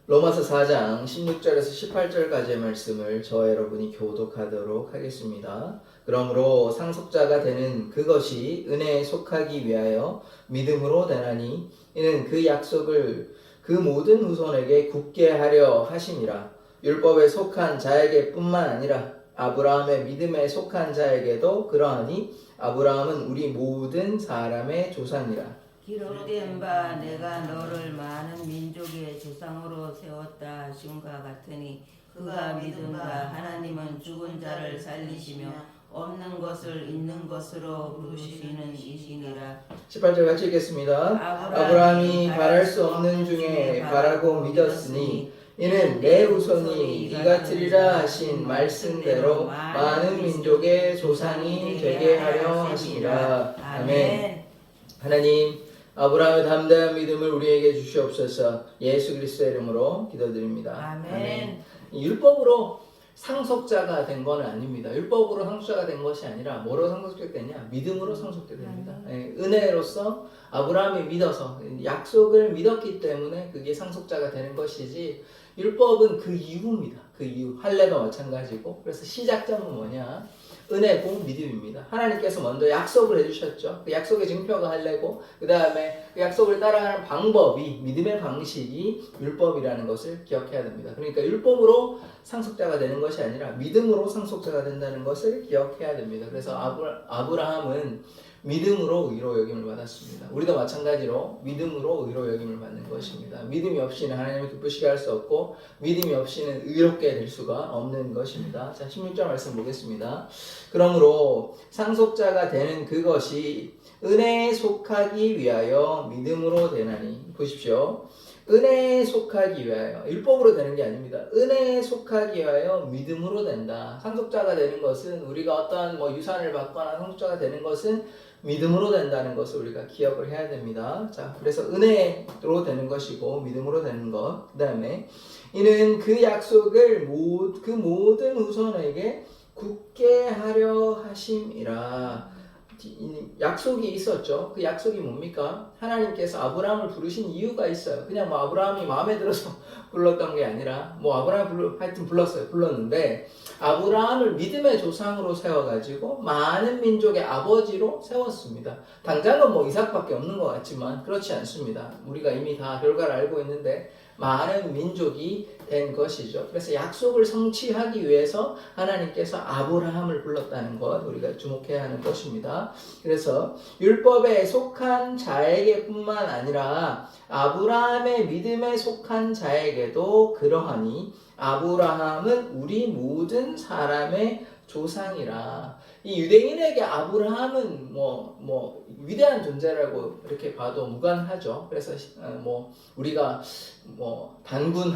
로마서 4장 16절에서 18절까지의 말씀을 저와 여러분이 교독하도록 하겠습니다. 그러므로 상속자가 되는 그것이 은혜에 속하기 위하여 믿음으로 되나니 이는 그 약속을 그 모든 후손에게 굳게 하려 하심이라. 율법에 속한 자에게 뿐만 아니라 아브라함의 믿음에 속한 자에게도 그러하니 아브라함은 우리 모든 사람의 조상이라. 기록된 바 내가 너를 많은 민족의 조상으로 세웠다 하심과 같으니 그가 믿은 바 하나님은 죽은 자를 살리시며 없는 것을 있는 것으로 부르시는 이시니라. 18절 같이 읽겠습니다. 아브라함이 바랄 수 없는 중에 바라고 믿었으니 이는 내 후손이 이같으리라 하신 말씀대로 많은 민족의 조상이 되게 하려 하시니라. 아멘. 하나님, 아브라함의 담대한 믿음을 우리에게 주시옵소서. 예수 그리스도의 이름으로 기도드립니다. 아멘. 율법으로 상속자가 된 건 아닙니다. 율법으로 상속자가 된 것이 아니라 뭐로 상속자가 되냐? 믿음으로 상속자가 됩니다. 은혜로서 아브라함이 믿어서 약속을 믿었기 때문에 그게 상속자가 되는 것이지, 율법은 그 이후입니다. 그 이후 할례가 마찬가지고. 그래서 시작점은 뭐냐? 은혜고 믿음입니다. 하나님께서 먼저 약속을 해주셨죠. 그 약속의 증표가 할례고, 그 다음에 그 약속을 따라가는 방법이, 믿음의 방식이 율법이라는 것을 기억해야 됩니다. 그러니까 율법으로 상속자가 되는 것이 아니라 믿음으로 상속자가 된다는 것을 기억해야 됩니다. 그래서 아브라함은 믿음으로 의로 여김을 받았습니다. 우리도 마찬가지로 믿음으로 의로 여김을 받는 것입니다. 믿음이 없이는 하나님을 기쁘시게 할 수 없고, 믿음이 없이는 의롭게 될 수가 없는 것입니다. 자, 16절 말씀 보겠습니다. 그러므로 상속자가 되는 그것이 은혜에 속하기 위하여 믿음으로 되나니. 보십시오. 은혜에 속하기 위하여, 율법으로 되는 게 아닙니다. 은혜에 속하기 위하여 믿음으로 된다. 상속자가 되는 것은, 우리가 어떠한 유산을 받거나 상속자가 되는 것은 믿음으로 된다는 것을 우리가 기억을 해야 됩니다. 자, 그래서 은혜로 되는 것이고 믿음으로 되는 것. 그 다음에 이는 그 약속을 그 모든 후손에게 굳게 하려 하심이라. 약속이 있었죠. 그 약속이 뭡니까? 하나님께서 아브라함을 부르신 이유가 있어요. 그냥 아브라함이 마음에 들어서 불렀던 게 아니라, 아브라함을 하여튼 불렀는데, 아브라함을 믿음의 조상으로 세워가지고 많은 민족의 아버지로 세웠습니다. 당장은 이삭밖에 없는 것 같지만 그렇지 않습니다. 우리가 이미 다 결과를 알고 있는데 많은 민족이 된 것이죠. 그래서 약속을 성취하기 위해서 하나님께서 아브라함을 불렀다는 것, 우리가 주목해야 하는 것입니다. 그래서 율법에 속한 자에게 뿐만 아니라 아브라함의 믿음에 속한 자에게도 그러하니 아브라함은 우리 모든 사람의 조상이라. 이 유대인에게 아브라함은 위대한 존재라고 이렇게 봐도 무관하죠. 그래서 우리가 단군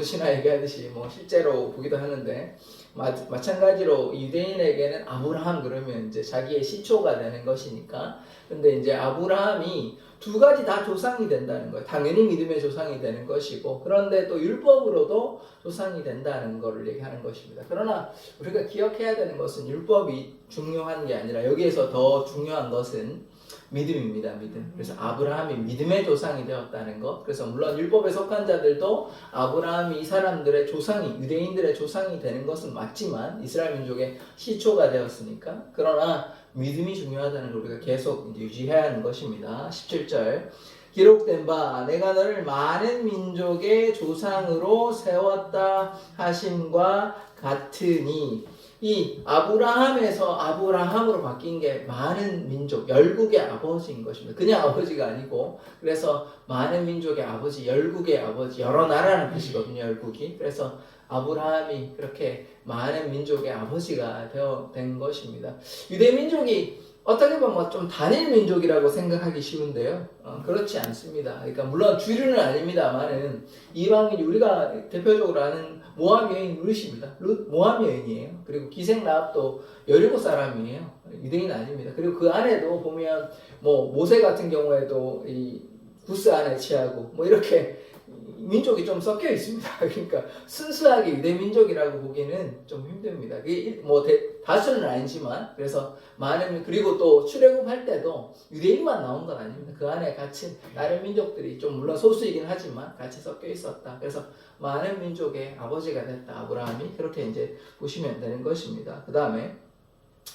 신화 얘기하듯이 실제로 보기도 하는데, 마찬가지로 유대인에게는 아브라함 그러면 이제 자기의 시초가 되는 것이니까. 근데 이제 아브라함이 두 가지 다 조상이 된다는 거예요. 당연히 믿음의 조상이 되는 것이고, 그런데 또 율법으로도 조상이 된다는 것을 얘기하는 것입니다. 그러나 우리가 기억해야 되는 것은 율법이 중요한 게 아니라 여기에서 더 중요한 것은 믿음입니다. 믿음. 그래서 아브라함이 믿음의 조상이 되었다는 것. 그래서 물론 율법에 속한 자들도 아브라함이 이 사람들의 조상이, 유대인들의 조상이 되는 것은 맞지만, 이스라엘 민족의 시초가 되었으니까. 그러나 믿음이 중요하다는 걸 우리가 계속 유지해야 하는 것입니다. 17절. 기록된 바 내가 너를 많은 민족의 조상으로 세웠다 하심과 같으니. 이 아브라함에서 아브라함으로 바뀐 게 많은 민족, 열국의 아버지인 것입니다. 그냥 아버지가 아니고, 그래서 많은 민족의 아버지, 열국의 아버지, 여러 나라라는 뜻이거든요, 열국이. 그래서 아브라함이 그렇게 많은 민족의 아버지가 된 것입니다. 유대 민족이 어떻게 보면 좀 단일 민족이라고 생각하기 쉬운데요. 그렇지 않습니다. 그러니까 물론 주류는 아닙니다만은 이방인, 우리가 대표적으로 아는 모압 여인 룻입니다. 모압 여인이에요. 그리고 기생 라합도 17사람이에요. 유대인 아닙니다. 그리고 그 안에도 보면 모세 같은 경우에도 이 구스 안에 취하고 이렇게 민족이 좀 섞여 있습니다. 그러니까 순수하게 유대 민족이라고 보기는 좀 힘듭니다. 이게 뭐 다수는 아니지만 그래서 많은 그리고 또 출애굽할 때도 유대인만 나온 건 아닙니다. 그 안에 같이 다른 민족들이 좀 물론 소수이긴 하지만 같이 섞여 있었다. 그래서 많은 민족의 아버지가 됐다. 아브라함이 그렇게 이제 보시면 되는 것입니다. 그 다음에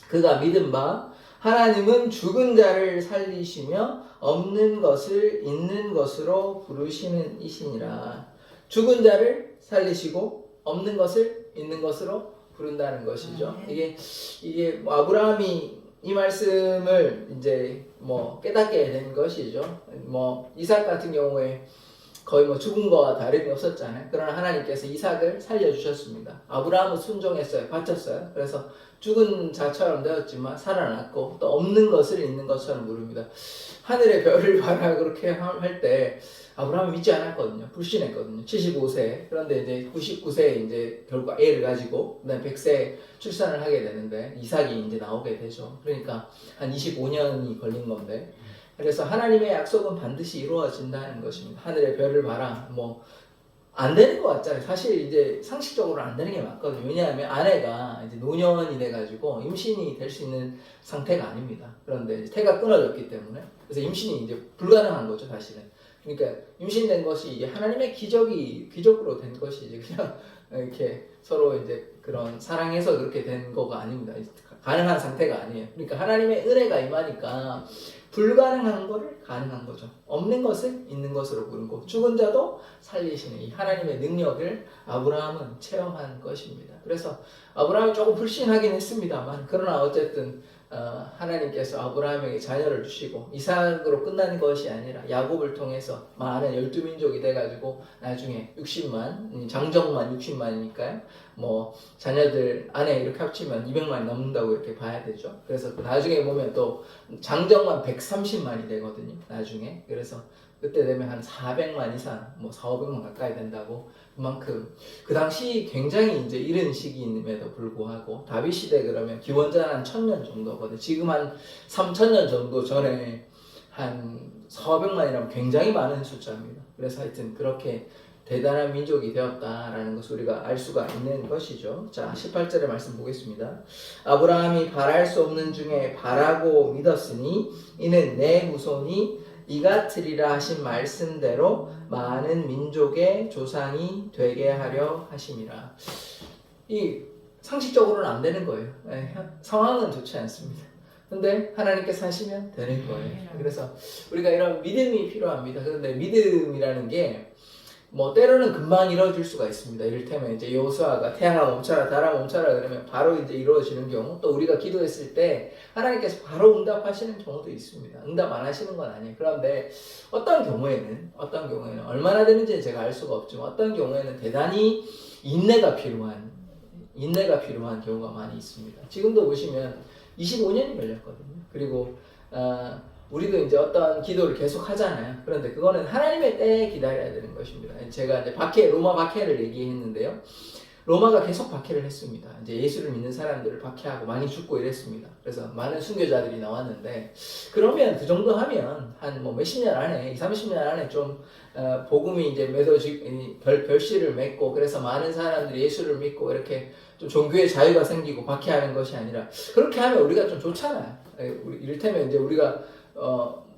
그가 믿은 바 하나님은 죽은 자를 살리시며 없는 것을 있는 것으로 부르시는 이시니라. 죽은 자를 살리시고 없는 것을 있는 것으로 부른다는 것이죠. 이게 뭐 아브라함이 이 말씀을 이제 뭐 깨닫게 된 것이죠. 뭐 이삭 같은 경우에 거의 뭐 죽은 거와 다름이 없었잖아요. 그러나 하나님께서 이삭을 살려주셨습니다. 아브라함은 순종했어요. 바쳤어요. 그래서 죽은 자처럼 되었지만 살아났고 또 없는 것을 있는 것처럼 부릅니다. 하늘의 별을 봐라 그렇게 할 때 아브라함이 믿지 않았거든요. 불신했거든요. 75세. 그런데 이제 99세에 이제 결국 애를 가지고 그다음에 100세에 출산을 하게 되는데 이삭이 이제 나오게 되죠. 그러니까 한 25년이 걸린 건데 그래서 하나님의 약속은 반드시 이루어진다는 것입니다. 하늘의 별을 봐라. 뭐 안 되는 것 같잖아요. 사실 이제 상식적으로 안 되는 게 맞거든요. 왜냐하면 아내가 이제 노년이 돼가지고 임신이 될 수 있는 상태가 아닙니다. 그런데 이제 태가 끊어졌기 때문에 그래서 임신이 이제 불가능한 거죠, 사실은. 그러니까 임신된 것이 이게 하나님의 기적으로 된 것이 이제 그냥 이렇게 서로 이제 그런 사랑해서 그렇게 된 거가 아닙니다. 가능한 상태가 아니에요. 그러니까 하나님의 은혜가 임하니까 불가능한 거를 가능한 거죠. 없는 것을 있는 것으로 부르고 죽은 자도 살리시는 이 하나님의 능력을 아브라함은 체험한 것입니다. 그래서 아브라함이 조금 불신하긴 했습니다만 그러나 어쨌든 하나님께서 아브라함에게 자녀를 주시고 이삭으로 끝난 것이 아니라 야곱을 통해서 많은 12민족이 돼가지고 나중에 60만 장정만 60만이니까요. 뭐 자녀들 안에 이렇게 합치면 200만이 넘는다고 이렇게 봐야 되죠. 그래서 나중에 보면 또 장정만 130만이 되거든요. 나중에. 그래서 그때 되면 한 400만 이상, 뭐 4,500만 가까이 된다고 그만큼 그 당시 굉장히 이제 이른 시기임에도 불구하고 다윗 시대 그러면 기원전 한 1000년 정도거든요. 지금 한 3000년 정도 전에 한 4,500만이라면 굉장히 많은 숫자입니다. 그래서 하여튼 그렇게 대단한 민족이 되었다라는 것을 우리가 알 수가 있는 것이죠. 자, 18절의 말씀 보겠습니다. 아브라함이 바랄 수 없는 중에 바라고 믿었으니 이는 내 후손이 이같으리라 하신 말씀대로 많은 민족의 조상이 되게 하려 하심이라. 이 상식적으로는 안 되는 거예요. 상황은 좋지 않습니다. 근데 하나님께서 하시면 되는 거예요. 그래서 우리가 이런 믿음이 필요합니다. 그런데 믿음이라는 게 뭐 때로는 금방 이루어질 수가 있습니다. 이를테면 이제 여호수아가 태양아 멈춰라 달아 멈춰라 그러면 바로 이제 이루어지는 경우, 또 우리가 기도했을 때 하나님께서 바로 응답하시는 경우도 있습니다. 응답 안 하시는 건 아니에요. 그런데 어떤 경우에는 얼마나 되는지는 제가 알 수가 없지만 어떤 경우에는 대단히 인내가 필요한 경우가 많이 있습니다. 지금도 보시면 25년이 걸렸거든요. 그리고 우리도 이제 어떤 기도를 계속 하잖아요. 그런데 그거는 하나님의 때에 기다려야 되는 것입니다. 제가 이제 로마 박해를 얘기했는데요. 로마가 계속 박해를 했습니다. 이제 예수를 믿는 사람들을 박해하고 많이 죽고 이랬습니다. 그래서 많은 순교자들이 나왔는데, 그러면 그 정도 하면 한 뭐 몇십 년 안에, 20-30년 안에 좀 복음이 이제 결실을 맺고, 그래서 많은 사람들이 예수를 믿고 이렇게 좀 종교의 자유가 생기고 박해하는 것이 아니라, 그렇게 하면 우리가 좀 좋잖아요. 이를테면 이제 우리가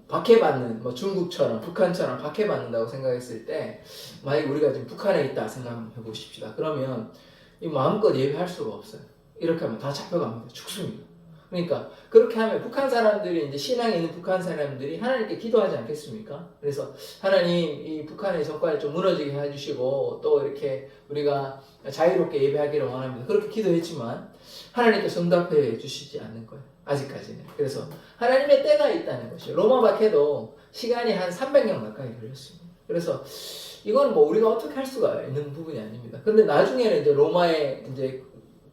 박해받는, 뭐 중국처럼 북한처럼 박해받는다고 생각했을 때, 만약에 우리가 지금 북한에 있다 생각해 보십시다. 그러면 이 마음껏 예배할 수가 없어요. 이렇게 하면 다 잡혀갑니다. 죽습니다. 그러니까 그렇게 하면 북한 사람들이, 이제 신앙에 있는 북한 사람들이 하나님께 기도하지 않겠습니까? 그래서 하나님, 이 북한의 정권을 좀 무너지게 해주시고 또 이렇게 우리가 자유롭게 예배하기를 원합니다. 그렇게 기도했지만 하나님께서 응답해 주시지 않는 거예요. 아직까지는. 그래서 하나님의 때가 있다는 것이죠. 로마 박해도 시간이 한 300년 가까이 걸렸습니다. 그래서 이건 뭐 우리가 어떻게 할 수가 있는 부분이 아닙니다. 근데 나중에는 이제 로마의 이제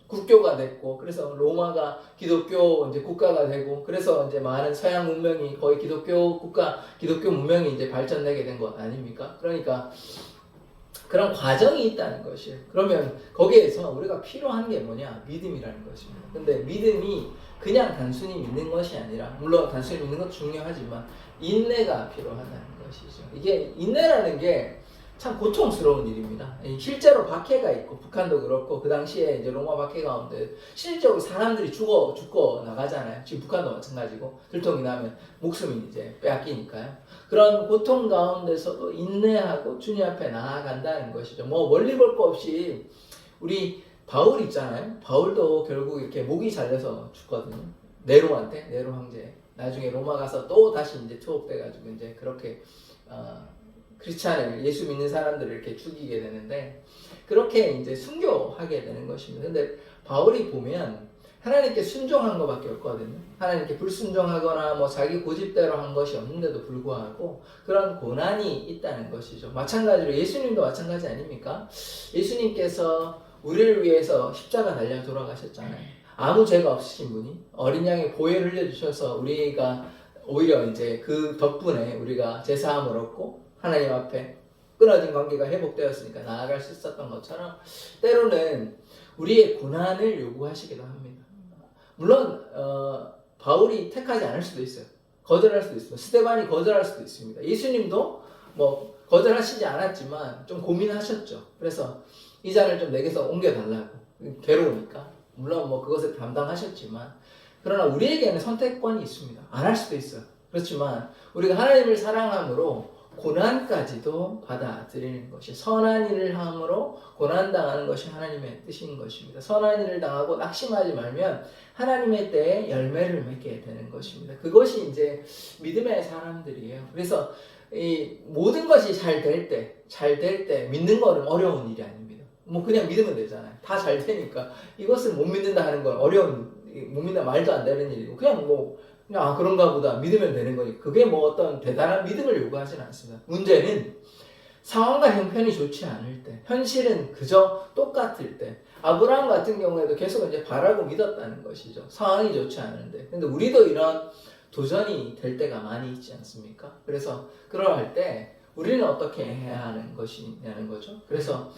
국교가 됐고, 그래서 로마가 기독교 이제 국가가 되고, 그래서 이제 많은 서양 문명이 거의 기독교 문명이 이제 발전되게 된 것 아닙니까? 그러니까 그런 과정이 있다는 것이에요. 그러면 거기에서 우리가 필요한 게 뭐냐? 믿음이라는 것입니다. 근데 믿음이 그냥 단순히 믿는 것이 아니라, 물론 단순히 믿는 것도 중요하지만 인내가 필요하다는 것이죠. 이게 인내라는 게 참 고통스러운 일입니다. 실제로 박해가 있고 북한도 그렇고 그 당시에 이제 로마 박해 가운데 실질적으로 사람들이 죽고 나가잖아요. 지금 북한도 마찬가지고 들통이 나면 목숨이 이제 빼앗기니까요. 그런 고통 가운데서도 인내하고 주님 앞에 나아간다는 것이죠. 뭐 멀리 볼 거 없이 우리 바울 있잖아요. 바울도 결국 이렇게 목이 잘려서 죽거든요. 네로 황제. 나중에 로마 가서 또 다시 이제 투옥돼가지고 이제 그렇게 크리스찬을 예수 믿는 사람들을 이렇게 죽이게 되는데 그렇게 이제 순교하게 되는 것입니다. 근데 바울이 보면 하나님께 순종한 것밖에 없거든요. 하나님께 불순종하거나 뭐 자기 고집대로 한 것이 없는데도 불구하고 그런 고난이 있다는 것이죠. 마찬가지로 예수님도 마찬가지 아닙니까? 예수님께서 우리를 위해서 십자가 달려 돌아가셨잖아요. 아무 죄가 없으신 분이 어린 양의 보혈을 흘려주셔서 우리가 오히려 이제 그 덕분에 우리가 제사함을 얻고 하나님 앞에 끊어진 관계가 회복되었으니까 나아갈 수 있었던 것처럼 때로는 우리의 고난을 요구하시기도 합니다. 물론 바울이 택하지 않을 수도 있어요. 거절할 수도 있습니다. 스데반이 거절할 수도 있습니다. 예수님도 뭐 거절하시지 않았지만 좀 고민하셨죠. 그래서 이 잔을 좀 내게서 옮겨달라고. 괴로우니까. 물론 뭐 그것을 담당하셨지만 그러나 우리에게는 선택권이 있습니다. 안 할 수도 있어요. 그렇지만 우리가 하나님을 사랑함으로 고난까지도 받아들이는 것이 선한 일을 함으로 고난당하는 것이 하나님의 뜻인 것입니다. 선한 일을 당하고 낙심하지 말면 하나님의 때에 열매를 맺게 되는 것입니다. 그것이 이제 믿음의 사람들이에요. 그래서 이 모든 것이 잘 될 때 믿는 거는 어려운 일이 아닙니다. 뭐 그냥 믿으면 되잖아요. 다 잘 되니까 이것을 못 믿는다 하는 건 못 믿는다 말도 안 되는 일이고 그냥 그런가 보다 믿으면 되는 거니까 그게 뭐 어떤 대단한 믿음을 요구하지는 않습니다. 문제는 상황과 형편이 좋지 않을 때, 현실은 그저 똑같을 때, 아브라함 같은 경우에도 계속 이제 바라고 믿었다는 것이죠. 상황이 좋지 않은데. 근데 우리도 이런 도전이 될 때가 많이 있지 않습니까? 그래서 그러할 때 우리는 어떻게 해야 하는 것이냐는 거죠. 그래서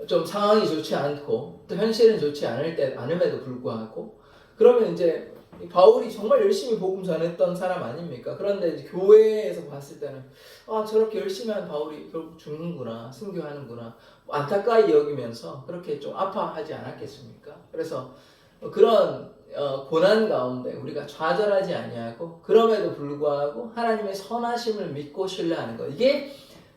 좀 상황이 좋지 않고 또 현실은 좋지 않음에도 불구하고 그러면 이제 바울이 정말 열심히 복음 전했던 사람 아닙니까? 그런데 이제 교회에서 봤을 때는 저렇게 열심히 한 바울이 결국 죽는구나, 순교하는구나 안타까이 여기면서 그렇게 좀 아파하지 않았겠습니까? 그래서 그런 고난 가운데 우리가 좌절하지 아니하고 그럼에도 불구하고 하나님의 선하심을 믿고 신뢰하는 것 이게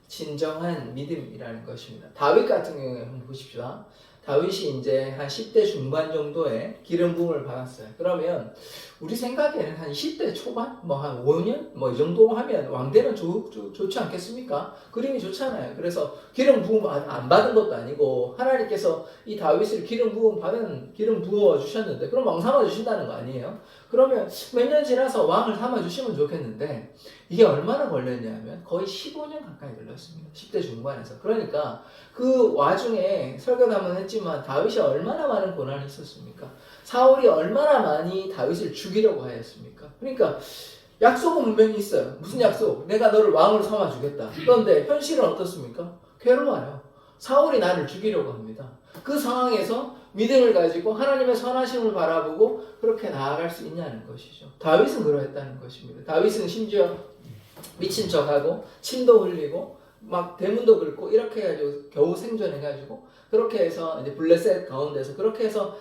진정한 믿음이라는 것입니다. 다윗 같은 경우에 한번 보십시오. 다윗이 이제 한 10대 중반 정도의 기름 부음을 받았어요. 그러면 우리 생각에는 한 10대 초반? 뭐 한 5년? 뭐 이 정도 하면 왕되면 좋지 않겠습니까? 그림이 좋잖아요. 그래서 기름 부음 안 받은 것도 아니고 하나님께서 이 다윗을 기름 부어 주셨는데 그럼 왕 삼아 주신다는 거 아니에요? 그러면 몇 년 지나서 왕을 삼아 주시면 좋겠는데 이게 얼마나 걸렸냐면 거의 15년 가까이 걸렸습니다. 10대 중반에서. 그러니까 그 와중에 설교도 한번 했지만 다윗이 얼마나 많은 고난이 있었습니까? 사울이 얼마나 많이 다윗을 죽이려고 하였습니까? 그러니까 약속은 분명히 있어요. 무슨 약속? 내가 너를 왕으로 삼아 주겠다. 그런데 현실은 어떻습니까? 괴로워요. 사울이 나를 죽이려고 합니다. 그 상황에서 믿음을 가지고 하나님의 선하심을 바라보고 그렇게 나아갈 수 있냐는 것이죠. 다윗은 그러했다는 것입니다. 다윗은 심지어 미친 척하고 침도 흘리고 막 대문도 긁고 이렇게 해가지고 겨우 생존해가지고 그렇게 해서 이제 블레셋 가운데서 그렇게 해서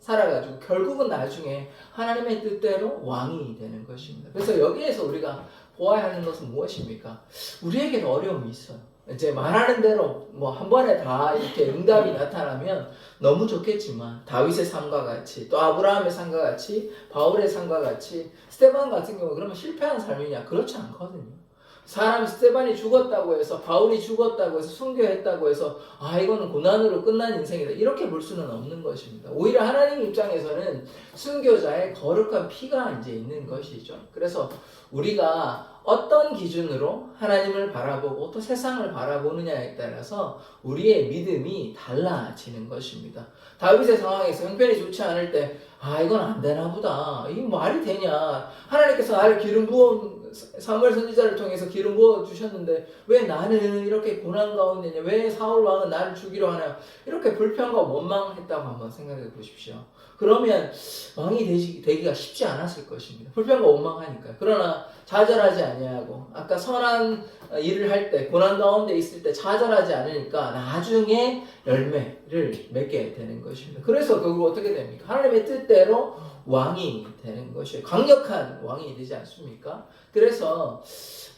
살아가지고 결국은 나중에 하나님의 뜻대로 왕이 되는 것입니다. 그래서 여기에서 우리가 보아야 하는 것은 무엇입니까? 우리에게도 어려움이 있어요. 이제 말하는 대로 뭐 한 번에 다 이렇게 응답이 나타나면 너무 좋겠지만 다윗의 삶과 같이 또 아브라함의 삶과 같이 바울의 삶과 같이 스데반 같은 경우 그러면 실패한 삶이냐? 그렇지 않거든요. 사람이 스데반이 죽었다고 해서 바울이 죽었다고 해서 순교했다고 해서 이거는 고난으로 끝난 인생이다 이렇게 볼 수는 없는 것입니다. 오히려 하나님 입장에서는 순교자의 거룩한 피가 이제 있는 것이죠. 그래서 우리가 어떤 기준으로 하나님을 바라보고 또 세상을 바라보느냐에 따라서 우리의 믿음이 달라지는 것입니다. 다윗의 상황에서 형편이 좋지 않을 때 이건 안 되나 보다. 이게 말이 되냐. 하나님께서 나를 기름 부은 사무엘 선지자를 통해서 기름 부어 주셨는데 왜 나는 이렇게 고난 가운데냐? 왜 사울 왕은 나를 죽이려 하냐? 이렇게 불평과 원망했다고 한번 생각해 보십시오. 그러면 왕이 되기가 쉽지 않았을 것입니다. 불평과 원망하니까. 그러나 좌절하지 아니하고 아까 선한 일을 할 때 고난 가운데 있을 때 좌절하지 않으니까 나중에 열매를 맺게 되는 것입니다. 그래서 결국 어떻게 됩니까? 하나님의 뜻대로 왕이 되는 것이에요. 강력한 왕이 되지 않습니까? 그래서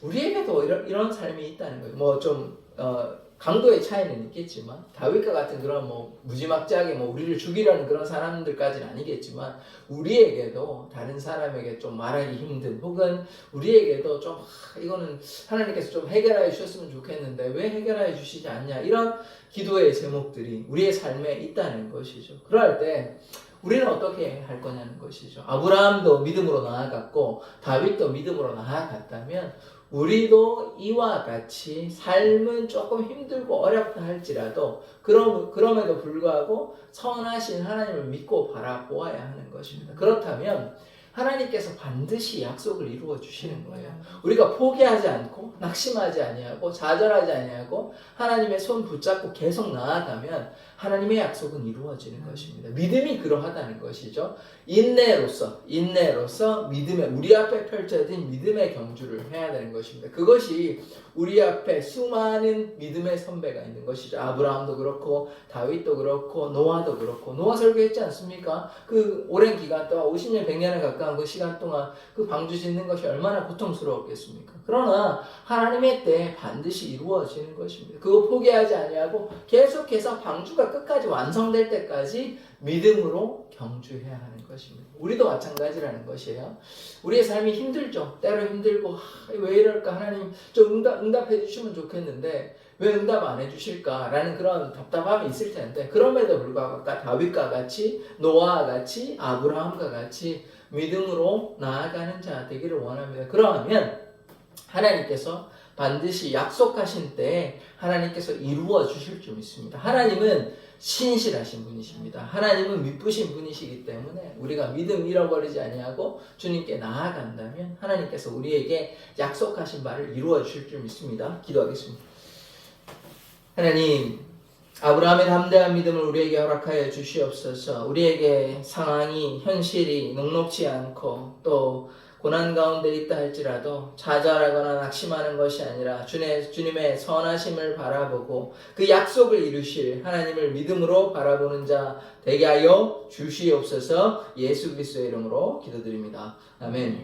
우리에게도 이런 삶이 있다는 거예요. 뭐 좀 강도의 차이는 있겠지만 다윗과 같은 그런 뭐 무지막지하게 뭐 우리를 죽이려는 그런 사람들까지는 아니겠지만 우리에게도 다른 사람에게 좀 말하기 힘든 혹은 우리에게도 좀 이거는 하나님께서 좀 해결해 주셨으면 좋겠는데 왜 해결해 주시지 않냐 이런 기도의 제목들이 우리의 삶에 있다는 것이죠. 그럴 때 우리는 어떻게 할 거냐는 것이죠. 아브라함도 믿음으로 나아갔고 다윗도 믿음으로 나아갔다면 우리도 이와 같이 삶은 조금 힘들고 어렵다 할지라도 그럼에도 불구하고 선하신 하나님을 믿고 바라보아야 하는 것입니다. 그렇다면 하나님께서 반드시 약속을 이루어 주시는 거예요. 우리가 포기하지 않고 낙심하지 아니하고 좌절하지 아니하고 하나님의 손 붙잡고 계속 나아가면 하나님의 약속은 이루어지는 것입니다. 믿음이 그러하다는 것이죠. 인내로서 믿음의 우리 앞에 펼쳐진 믿음의 경주를 해야 되는 것입니다. 그것이 우리 앞에 수많은 믿음의 선배가 있는 것이죠. 아브라함도 그렇고 다윗도 그렇고 노아도 그렇고 노아 설교했지 않습니까? 그 오랜 기간 동안 50년 100년에 가까운 그 시간 동안 그 방주 짓는 것이 얼마나 고통스러웠겠습니까? 그러나 하나님의 때에 반드시 이루어지는 것입니다. 그거 포기하지 아니하고 계속해서 방주가 끝까지 완성될 때까지 믿음으로 경주해야 하는 것입니다. 우리도 마찬가지라는 것이에요. 우리의 삶이 힘들죠. 때로 힘들고 왜 이럴까 하나님 좀 응답해 주시면 좋겠는데 왜 응답 안 해주실까라는 그런 답답함이 있을 텐데 그럼에도 불구하고 아까 다윗과 같이 노아와 같이 아브라함과 같이 믿음으로 나아가는 자 되기를 원합니다. 그러면 하나님께서 반드시 약속하신 때에 하나님께서 이루어 주실 줄 믿습니다. 하나님은 신실하신 분이십니다. 하나님은 미쁘신 분이시기 때문에 우리가 믿음 잃어버리지 아니하고 주님께 나아간다면 하나님께서 우리에게 약속하신 바를 이루어 주실 줄 믿습니다. 기도하겠습니다. 하나님, 아브라함의 담대한 믿음을 우리에게 허락하여 주시옵소서. 우리에게 상황이 현실이 녹록지 않고 또 고난 가운데 있다 할지라도 좌절하거나 낙심하는 것이 아니라 주님의 선하심을 바라보고 그 약속을 이루실 하나님을 믿음으로 바라보는 자 되게 하여 주시옵소서. 예수 그리스도의 이름으로 기도드립니다. 아멘.